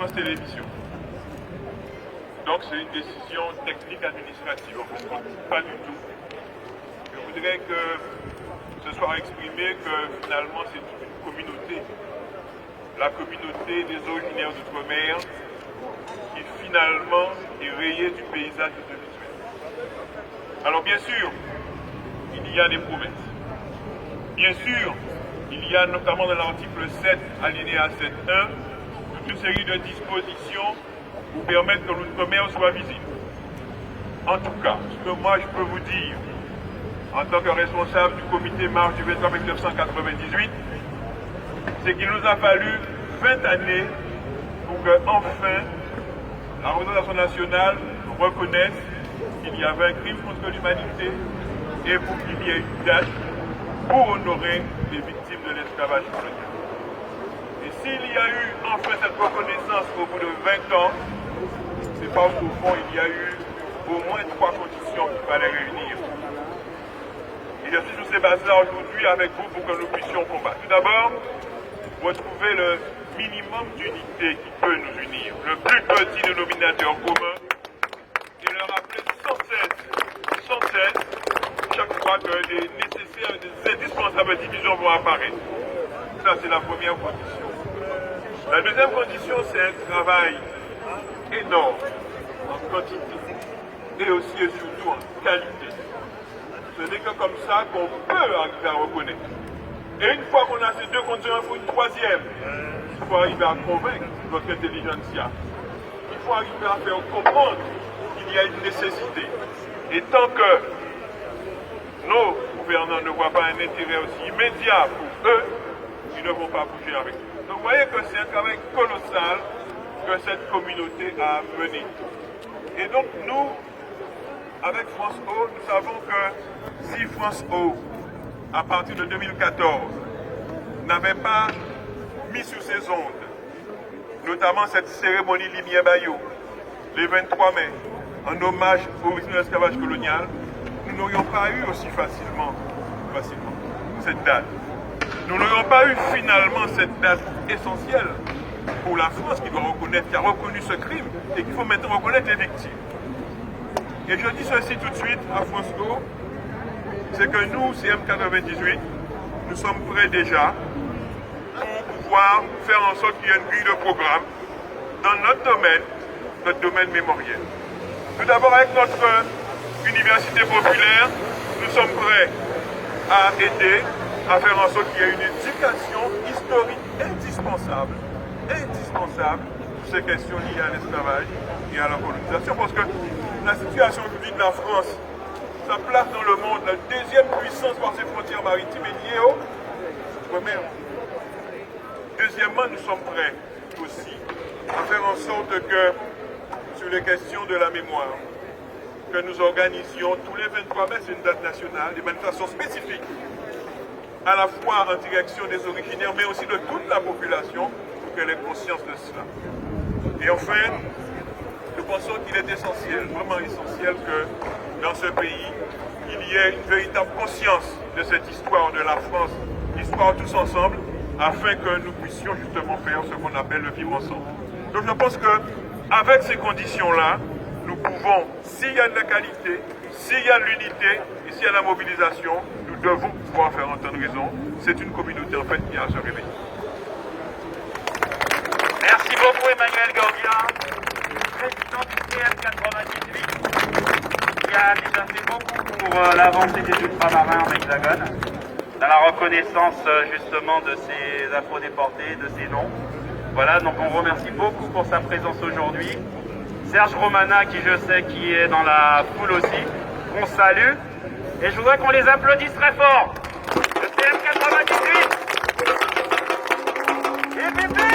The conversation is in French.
France Télévisions. Donc c'est une décision technique administrative, on ne compte pas du tout. Je voudrais que ce soit exprimé que finalement c'est une communauté, la communauté des originaires d'outre-mer, qui finalement est rayée du paysage audiovisuel. Alors bien sûr, il y a des promesses. Bien sûr, il y a notamment dans l'article 7, alinéa 7.1, toute une série de dispositions pour permettre que l'outre-mer soit visible. En tout cas, ce que moi je peux vous dire, en tant que responsable du comité marche du 23 mai 1998, c'est qu'il nous a fallu 20 années pour que, enfin, la représentation nationale reconnaisse qu'il y avait un crime contre l'humanité et pour qu'il y ait une date pour honorer les victimes de l'esclavage colonial. Et s'il y a eu enfin cette reconnaissance au bout de 20 ans, c'est parce qu'au fond il y a eu au moins 3 conditions qu'il fallait réunir. Et je suis sur ces bases-là aujourd'hui avec vous pour que nous puissions combattre. Tout d'abord, retrouver le minimum d'unité qui peut nous unir, le plus petit dénominateur commun, et le rappeler sans cesse, chaque fois que des nécessaires, des indispensables divisions vont apparaître. Ça, c'est la première condition. La deuxième condition, c'est un travail énorme en quantité et aussi et surtout en qualité. Ce n'est que comme ça qu'on peut arriver à reconnaître. Et une fois qu'on a ces deux conditions, il faut une troisième. Il faut arriver à convaincre notre intelligentsia. Il faut arriver à faire comprendre qu'il y a une nécessité. Et tant que nos gouvernants ne voient pas un intérêt aussi immédiat pour eux, ils ne vont pas bouger avec nous. Donc vous voyez que c'est un travail colossal que cette communauté a mené. Et donc nous, avec France O, nous savons que si France O, à partir de 2014, n'avait pas mis sur ses ondes, notamment cette cérémonie Lumière Bayou, le 23 mai, en hommage aux victimes de l'esclavage colonial, nous n'aurions pas eu aussi facilement cette date. Nous n'aurions pas eu finalement cette date essentielle pour la France qui doit reconnaître, qui a reconnu ce crime et qu'il faut maintenant reconnaître les victimes. Et je dis ceci tout de suite à France O, c'est que nous, CM98, nous sommes prêts déjà pour pouvoir faire en sorte qu'il y ait une grille de programme dans notre domaine mémoriel. Tout d'abord avec notre université populaire, nous sommes prêts à aider, à faire en sorte qu'il y ait une éducation historique indispensable sur ces questions liées à l'esclavage et à la colonisation, parce que la situation aujourd'hui de la France, sa place dans le monde, la deuxième puissance par ses frontières maritimes est liée aux outre-mer. Deuxièmement, nous sommes prêts aussi à faire en sorte que, sur les questions de la mémoire, que nous organisions tous les 23 mai, c'est une date nationale, des manifestations spécifiques, à la fois en direction des originaires, mais aussi de toute la population, pour qu'elle ait conscience de cela. Et enfin, nous pensons qu'il est essentiel, vraiment essentiel, que dans ce pays, il y ait une véritable conscience de cette histoire de la France, histoire tous ensemble, afin que nous puissions justement faire ce qu'on appelle le vivre ensemble. Donc je pense qu'avec ces conditions-là, nous pouvons, s'il y a de la qualité, s'il y a de l'unité et s'il y a de la mobilisation, nous devons pouvoir faire entendre raison. C'est une communauté en fait qui a à se réveiller. Merci beaucoup Emmanuel Gordia, président du CM98, qui a déjà fait beaucoup pour l'avancée des ultramarins en Hexagone, dans la reconnaissance justement de ces afro-déportés, de ces noms. Voilà, donc on remercie beaucoup pour sa présence aujourd'hui. Serge Romana, qui je sais qui est dans la foule aussi, qu'on salue. Et je voudrais qu'on les applaudisse très fort. Le CM98. Et pépé